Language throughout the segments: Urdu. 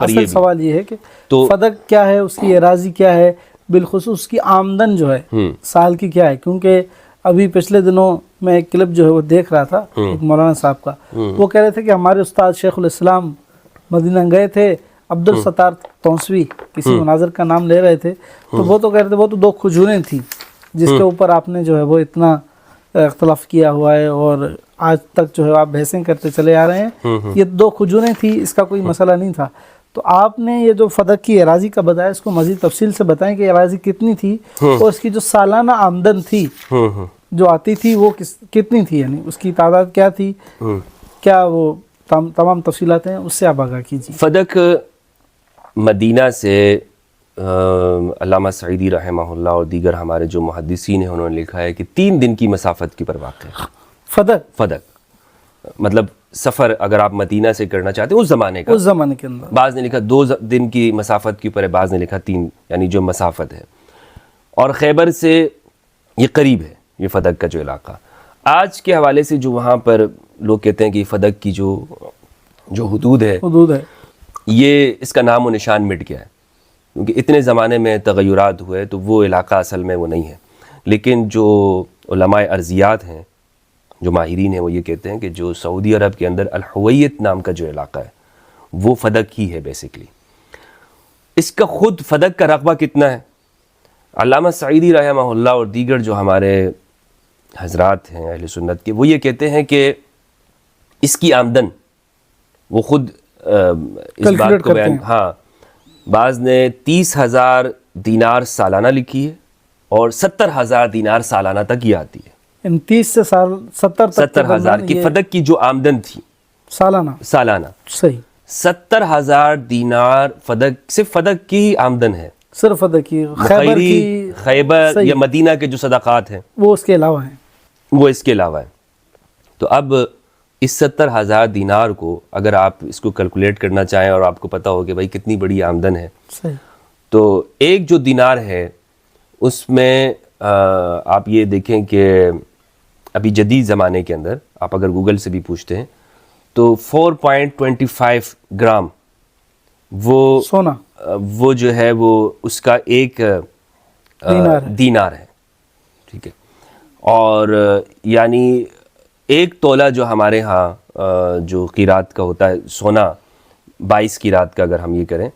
اصل سوال یہ ہے کہ فدق کیا ہے، اس کی اراضی کیا ہے، بالخصوص اس کی آمدن جو ہے سال کی کیا ہے؟ کیونکہ ابھی پچھلے دنوں میں ایک کلپ جو ہے وہ دیکھ رہا تھا ایک مولانا صاحب کا، وہ کہہ رہے تھے کہ ہمارے استاد شیخ الاسلام مدینہ گئے تھے، عبدالستار تونسوی کسی مناظر کا نام لے رہے تھے، تو وہ تو کہہ رہے تھے وہ تو 2 کھجوریں تھیں جس کے اوپر آپ نے جو ہے وہ اتنا اختلاف کیا ہوا ہے اور آج تک جو ہے آپ بحثیں کرتے چلے آ رہے ہیں، یہ 2 کھجوریں تھیں، اس کا کوئی مسئلہ نہیں تھا۔ تو آپ نے یہ جو فدق کی اراضی کا بتایا، اس کو مزید تفصیل سے بتائیں کہ اراضی کتنی تھی اور اس کی جو سالانہ آمدن تھی جو آتی تھی وہ کتنی تھی، یعنی اس کی تعداد کیا تھی، کیا وہ تمام تفصیلات ہیں، اس سے آپ آگاہ کیجیے۔ فدق مدینہ سے علامہ سعیدی رحمہ اللہ اور دیگر ہمارے جو محدثین ہیں انہوں نے لکھا ہے کہ 3 دن کی مسافت کی پر واقع ہے فدق، مطلب سفر اگر آپ مدینہ سے کرنا چاہتے ہیں اس زمانے کا، اس زمانے کے اندر بعض نے لکھا 2 دن کی مسافت کی پر ہے، بعض نے لکھا 3، یعنی جو مسافت ہے، اور خیبر سے یہ قریب ہے یہ فدق کا جو علاقہ۔ آج کے حوالے سے جو وہاں پر لوگ کہتے ہیں کہ فدق کی جو حدود ہے یہ اس کا نام و نشان مٹ گیا ہے، کیونکہ اتنے زمانے میں تغیرات ہوئے تو وہ علاقہ اصل میں وہ نہیں ہے۔ لیکن جو علماء ارضیات ہیں، جو ماہرین ہیں، وہ یہ کہتے ہیں کہ جو سعودی عرب کے اندر الحویت نام کا جو علاقہ ہے وہ فدق ہی ہے بیسیکلی۔ اس کا خود فدق کا رقبہ کتنا ہے، علامہ سعیدی رحمہ اللہ اور دیگر جو ہمارے حضرات ہیں اہل سنت کے، وہ یہ کہتے ہیں کہ اس کی آمدن وہ خود اس بات کو بیان، ہاں بعض نے 30,000 دینار سالانہ لکھی ہے اور 70,000 دینار سالانہ تک یہ آتی ہے، 30 سے 70,000 کی فدق کی جو آمدن تھی سالانہ صحیح 70,000 دینار فدق، صرف فدق کی ہی آمدن ہے، صرف فدق کی، خیبر یا مدینہ کے جو صدقات ہیں وہ اس کے علاوہ ہیں، وہ اس کے علاوہ ہیں۔ تو اب اس 70,000 دینار کو اگر آپ اس کو کیلکولیٹ کرنا چاہیں اور آپ کو پتہ ہو کہ بھائی کتنی بڑی آمدن ہے، تو ایک جو دینار ہے اس میں آپ یہ دیکھیں کہ ابھی جدید زمانے کے اندر آپ اگر گوگل سے بھی پوچھتے ہیں تو 4.25 گرام وہ سونا وہ جو ہے وہ اس کا ایک دینار ہے، ٹھیک ہے، اور یعنی 1 تولہ جو ہمارے ہاں جو قیرات کا ہوتا ہے سونا، 22 قیرات کا اگر ہم یہ کریں،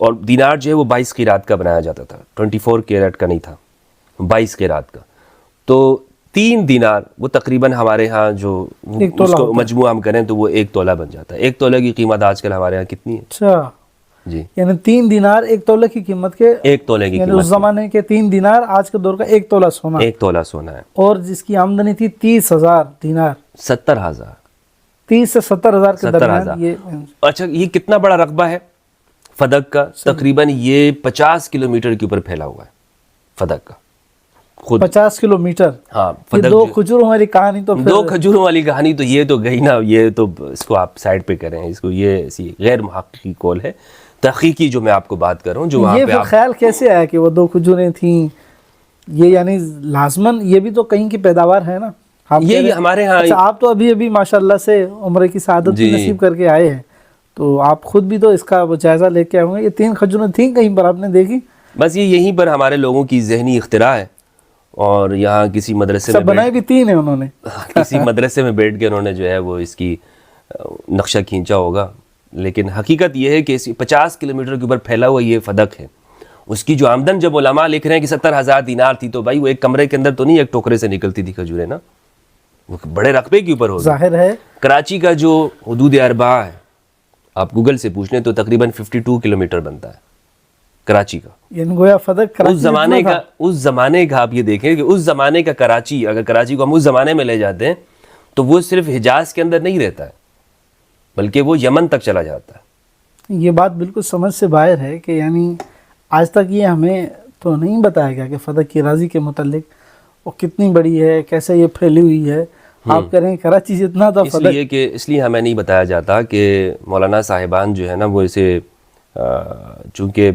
اور دینار جو ہے وہ 22 قیرات کا بنایا جاتا تھا، 24 کیرٹ کا نہیں تھا، 22 قیرات کا، تو 3 دینار وہ تقریباً ہمارے ہاں جو اس کو مجموعہ ہم کریں تو وہ 1 تولہ بن جاتا ہے۔ 1 تولہ کی قیمت آج کل ہمارے ہاں کتنی ہے؟ اچھا جی، یعنی 3 دینار 1 تولہ کی قیمت کے، 1 تولہ کی یعنی قیمت اس زمانے کے 3 دینار آج کے دور کا 1 تولہ سونا، 1 تولہ سونا ہے، اور جس کی آمدنی تھی 30,000 دینار، 70,000، 30 سے 70,000 کے درمیان۔ یہ اچھا یہ کتنا بڑا رقبہ ہے فدق کا؟ تقریباً یہ 50 کلومیٹر کے اوپر پھیلا ہوا ہے فدق کا خود، 50 کلومیٹر۔ ہاں، 2 کھجوروں والی کہانی تو 2 کھجوروں والی کہانی تو یہ تو گئی نا، یہ تو اس کو آپ سائڈ پہ کریں، اس کو یہ ایسی غیر محققی قول ہے، تحقیقی جو میں آپ کو بات کر رہا ہوں جو وہاں پہ یہ خیال کیسے آیا کہ وہ 2 کھجوریں تھیں؟ یہ یعنی لازماً یہ بھی تو کہیں کی پیداوار ہے نا، یہ ہمارے ہاں۔ آپ تو ابھی ماشاءاللہ سے عمر کی سعادت نصیب کر کے آئے ہیں، تو آپ خود بھی تو اس کا جائزہ لے کے آئے ہوں گے، یہ 3 کھجوریں تھیں کہیں پر آپ نے دیکھی؟ بس یہ یہیں پر ہمارے لوگوں کی ذہنی اختراع ہے، اور یہاں کسی مدرسے میں بنائے بھی 3 ہیں انہوں نے، کسی مدرسے میں بیٹھ کے انہوں نے جو ہے وہ اس کی نقشہ کھینچا ہوگا، لیکن حقیقت یہ ہے کہ 50 کلومیٹر کے اوپر پھیلا ہوا یہ فدق ہے۔ اس کی جو آمدن جب علماء لکھ رہے ہیں کہ 70,000 دینار تھی، تو بھائی وہ ایک کمرے کے اندر تو نہیں ایک ٹوکرے سے نکلتی تھی کھجوریں نا، وہ بڑے رقبے کے اوپر ہوگی، ظاہر ہے۔ کراچی کا جو حدود اربعہ ہے آپ گوگل سے پوچھ لیں تو تقریباً 52 کلومیٹر بنتا ہے کراچی کا، یعنی گویا فدق اس زمانے کا آپ یہ دیکھیں کہ اس زمانے کا کراچی، اگر کراچی کو ہم اس زمانے میں لے جاتے ہیں تو وہ صرف حجاز کے اندر نہیں رہتا ہے بلکہ وہ یمن تک چلا جاتا ہے۔ یہ بات بالکل سمجھ سے باہر ہے کہ یعنی آج تک یہ ہمیں تو نہیں بتایا گیا کہ فدق کی اراضی کے متعلق وہ کتنی بڑی ہے، کیسے یہ پھیلی ہوئی ہے۔ آپ کہہ رہے ہیں کراچی جتنا تھا فدق، اس لیے ہمیں نہیں بتایا جاتا کہ مولانا صاحبان جو ہے نا وہ اسے چونکہ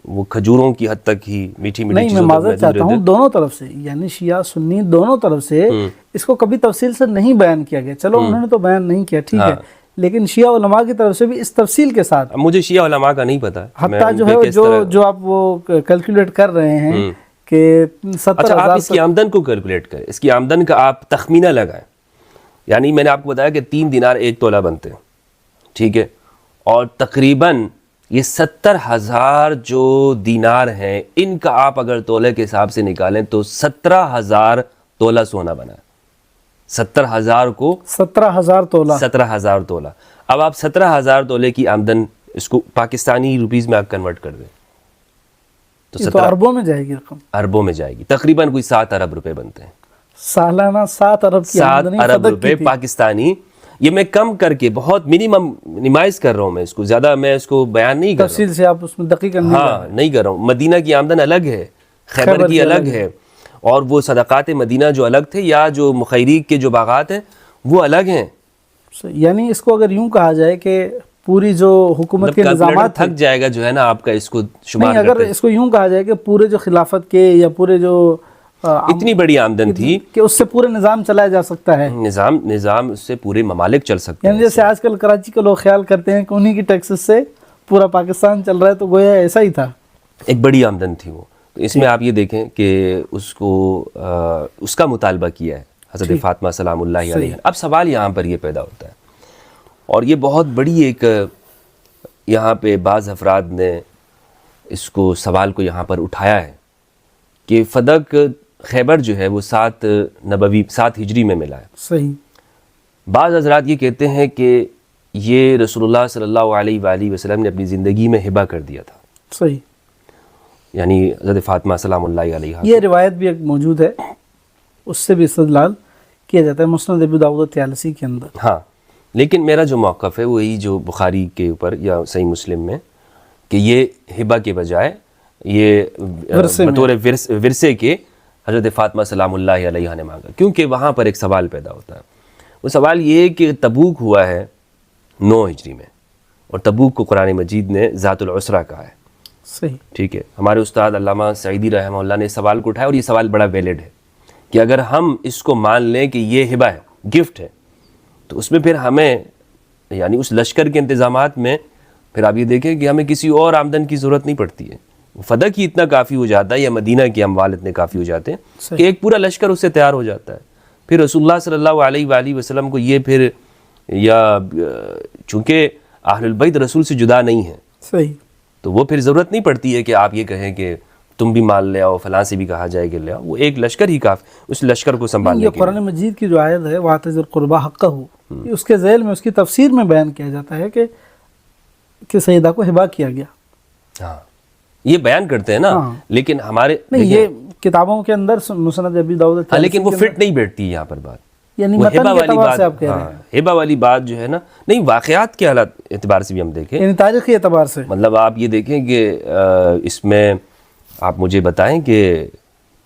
وہ کھجوروں کی حد تک ہی میٹھی نہیں، میں معذرت چاہتا ہوں دونوں طرف سے، یعنی شیعہ سنی دونوں طرف سے اس کو کبھی تفصیل سے نہیں بیان کیا گیا، چلو انہوں نے تو بیان نہیں کیا ٹھیک ہے، لیکن شیعہ علماء کی طرف سے بھی اس تفصیل کے ساتھ، مجھے شیعہ علماء کا نہیں پتا، حتیٰ جو ہے جو آپ وہ کیلکولیٹ کر رہے ہیں کہ 70,000. اچھا آپ اس کی آمدن کو کیلکولیٹ کریں، اس کی آمدن کا آپ تخمینہ لگائیں. یعنی میں نے آپ کو بتایا کہ 3 دینار 1 تولہ بنتے ہیں، ٹھیک ہے، اور تقریباً یہ 70,000 جو دینار ہیں ان کا آپ اگر تولے کے حساب سے نکالیں تو 17,000 تولہ سونا بنا ہے. 70,000 کو 17,000 تولہ، 17,000 تولہ. اب آپ 17,000 تولے کی آمدن اس کو پاکستانی روپیز میں آپ کنورٹ کر دیں تو اربوں میں جائے گی رقم، اربوں میں جائے گی، تقریباً کوئی 7 ارب روپے بنتے ہیں. سالانہ 7 ارب کی 7 آمدنی ارب صدق روپے کی تھی. پاکستانی. یہ میں کم کر کے بہت منیمائز کر رہا ہوں، میں اس کو زیادہ میں اس کو بیان نہیں کر رہا تفصیل سے آپ اس میں دقیق ہوں. ہاں نہیں کر رہا ہوں. مدینہ کی آمدن الگ ہے، خیبر کی الگ ہے، اور وہ صدقات مدینہ جو الگ تھے یا جو مخیریق کے جو باغات ہیں وہ الگ ہیں. یعنی اس کو اگر یوں کہا جائے کہ پوری جو حکومت کے نظامات تھک جائے گا جو ہے نا آپ کا اس کو شمار نہیں، اگر اس کو یوں کہا جائے کہ پورے جو خلافت کے یا پورے جو اتنی بڑی آمدن تھی کہ اس سے پورے نظام چلایا جا سکتا ہے، نظام اس سے پورے ممالک چل سکتے ہیں. یعنی جیسے آج کل کراچی کے لوگ خیال کرتے ہیں کہ انہی کی ٹیکسز سے پورا پاکستان چل رہا ہے، تو گویا ایسا ہی تھا. ایک بڑی آمدن تھی وہ. تو اس میں آپ یہ دیکھیں کہ اس کو اس کا مطالبہ کیا ہے حضرت فاطمہ سلام اللہ علیہ. اب سوال یہاں پر یہ پیدا ہوتا ہے، اور یہ بہت بڑی ایک یہاں پہ بعض افراد نے اس کو سوال کو یہاں پر اٹھایا ہے کہ فدق خیبر جو ہے وہ 7 ہجری میں ملا ہے. صحیح. بعض حضرات یہ کہتے ہیں کہ یہ رسول اللہ صلی اللہ علیہ وآلہ وسلم نے اپنی زندگی میں ہبہ کر دیا تھا. صحیح. یعنی حضرت فاطمہ سلام اللہ علیہ. یہ روایت بھی ایک موجود ہے، اس سے بھی استدلال کیا جاتا ہے مسند ابی داؤد طیالسی کے اندر. ہاں، لیکن میرا جو موقف ہے وہی جو بخاری کے اوپر یا صحیح مسلم میں کہ یہ ہبہ کے بجائے یہ بطور ورثے کے حضرت فاطمہ سلام اللہ علیہ نے مانگا. کیونکہ وہاں پر ایک سوال پیدا ہوتا ہے. وہ سوال یہ کہ تبوک ہوا ہے 9 ہجری میں، اور تبوک کو قرآن مجید نے ذات العسرہ کہا ہے. صحیح. ٹھیک ہے. ہمارے استاد علامہ سعیدی رحمہ اللہ نے اس سوال کو اٹھایا، اور یہ سوال بڑا ویلڈ ہے کہ اگر ہم اس کو مان لیں کہ یہ ہبہ ہے، گفٹ ہے، تو اس میں پھر ہمیں یعنی اس لشکر کے انتظامات میں پھر آپ یہ دیکھیں کہ ہمیں کسی اور آمدن کی ضرورت نہیں پڑتی ہے. فدق ہی اتنا کافی ہو جاتا ہے یا مدینہ کے اموال اتنے کافی ہو جاتے ہیں کہ ایک پورا لشکر اس سے تیار ہو جاتا ہے. پھر رسول اللہ صلی اللہ علیہ وآلہ وسلم کو یہ پھر یا چونکہ اہل البیت رسول سے جدا نہیں ہیں، صحیح، تو وہ پھر ضرورت نہیں پڑتی ہے کہ آپ یہ کہیں کہ تم بھی مال لے آؤ، فلاں سے بھی کہا جائے کہ لے آؤ. وہ ایک لشکر ہی کافی اس لشکر کو سنبھالنے کے لیے. قرآن مجید کی جو آیت ہے وَآتِ ذِی الْقُرْبَىٰ حَقَّهُ، اس کے ذیل میں اس کی تفسیر میں بیان کیا جاتا ہے کہ سیدہ کو ہبہ کیا گیا. ہاں یہ بیان کرتے ہیں نا، لیکن ہمارے نہیں یہ کتابوں کے اندر مسند ابی داؤد، لیکن وہ فٹ نہیں بیٹھتی یہاں پر بات. یعنی متن کے اعتبار سے آپ کہہ رہے ہیں ہبہ والی بات جو ہے نا، نہیں واقعات کے حالات اعتبار سے بھی ہم دیکھیں، یعنی تاریخی اعتبار سے. مطلب آپ یہ دیکھیں کہ اس میں آپ مجھے بتائیں کہ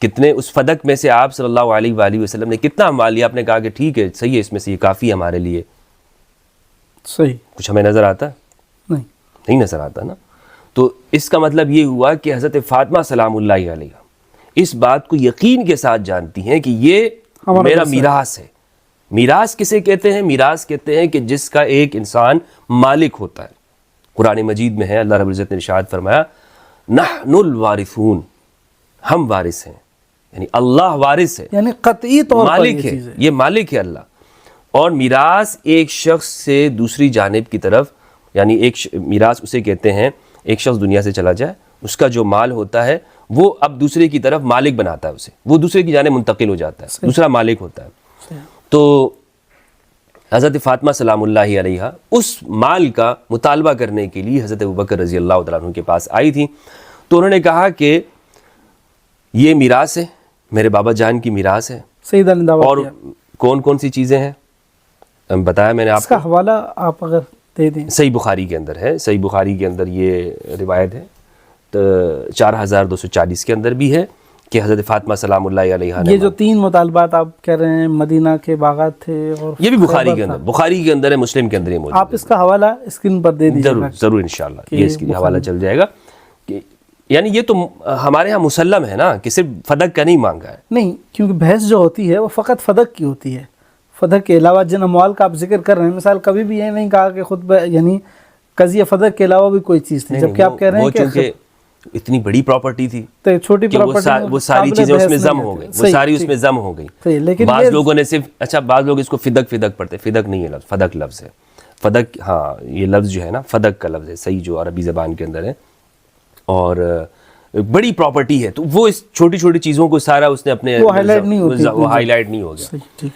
کتنے اس فدق میں سے آپ صلی اللہ علیہ وآلہ وسلم نے کتنا مال لیا. آپ نے کہا کہ ٹھیک ہے صحیح ہے، اس میں سے یہ کافی ہے ہمارے لیے. صحیح. کچھ ہمیں نظر آتا ہے؟ نہیں نظر آتا نا. تو اس کا مطلب یہ ہوا کہ حضرت فاطمہ سلام اللہ علیہ اس بات کو یقین کے ساتھ جانتی ہیں کہ یہ میرا میراث ہے. میراث کسے کہتے ہیں؟ میراث کہتے ہیں کہ جس کا ایک انسان مالک ہوتا ہے. قرآن مجید میں ہے، اللہ رب العزت نے ارشاد فرمایا نحن الوارثون، ہم وارث ہیں، یعنی اللہ وارث ہے، یعنی قطعی طور پر مالک ہے، یہ مالک ہے اللہ. اور میراث ایک شخص سے دوسری جانب کی طرف، یعنی ایک میراث اسے کہتے ہیں ایک شخص دنیا سے چلا جائے، اس کا جو مال ہوتا ہے وہ اب دوسرے کی طرف مالک بناتا ہے اسے، وہ دوسرے کی جانب منتقل ہو جاتا ہے، دوسرا مالک ہوتا ہے. تو حضرت فاطمہ سلام اللہ علیہ اس مال کا مطالبہ کرنے کے لیے حضرت ابوبکر رضی اللہ تعالیٰ عنہ کے پاس آئی تھی. تو انہوں نے کہا کہ یہ میراث ہے، میرے بابا جان کی میراث ہے. اور کون کون سی چیزیں ہیں بتایا میں نے آپ کا حوالہ آپ اگر دے دیں. صحیح بخاری کے اندر ہے، صحیح بخاری کے اندر یہ روایت ہے، تو 4240 کے اندر بھی ہے کہ حضرت فاطمہ سلام اللہ علیہ یہ جو 3 مطالبات آپ کہہ رہے ہیں مدینہ کے باغات تھے، اور یہ بھی بخاری کے اندر، بخاری کے اندر ہے، مسلم کے اندر ہے موجود. آپ اس کا حوالہ اسکرین پر دے دیجیے. ضرور انشاءاللہ یہ اس کی حوالہ چل جائے گا. یعنی یہ تو ہمارے ہاں مسلم ہے نا کہ صرف فدق کا نہیں مانگا ہے. نہیں، کیونکہ بحث جو ہوتی ہے وہ فقط فدق کی ہوتی ہے. فدق کے علاوہ جن اموال کا آپ ذکر کر رہے ہیں، مثال کبھی بھی یہ نہیں کہا کہ خطبہ یعنی قضیہ فدق کے علاوہ بھی کوئی چیز تھی، جبکہ آپ کہہ رہے ہیں کہ چونکہ اتنی بڑی پراپرٹی تھی تو چھوٹی کہ پراپرٹی وہ ساری چیزیں اس میں ضم ہو گئی، وہ ساری اس میں ضم ہو گئی. لیکن بعض لوگوں نے صرف اچھا بعض لوگ اس کو فدق فدق پڑھتے، فدق نہیں ہے لفظ، فدق لفظ ہے. فدق ہاں یہ لفظ جو ہے نا فدق کا لفظ ہے صحیح جو عربی زبان کے اندر ہے، اور بڑی پراپرٹی ہے تو وہ اس چھوٹی چھوٹی چیزوں کو سارا اس نے اپنے وہ ہائی لائٹ نہیں ہوتی، وہ ہائی لائٹ نہیں ہو گیا. صحیح ٹھیک.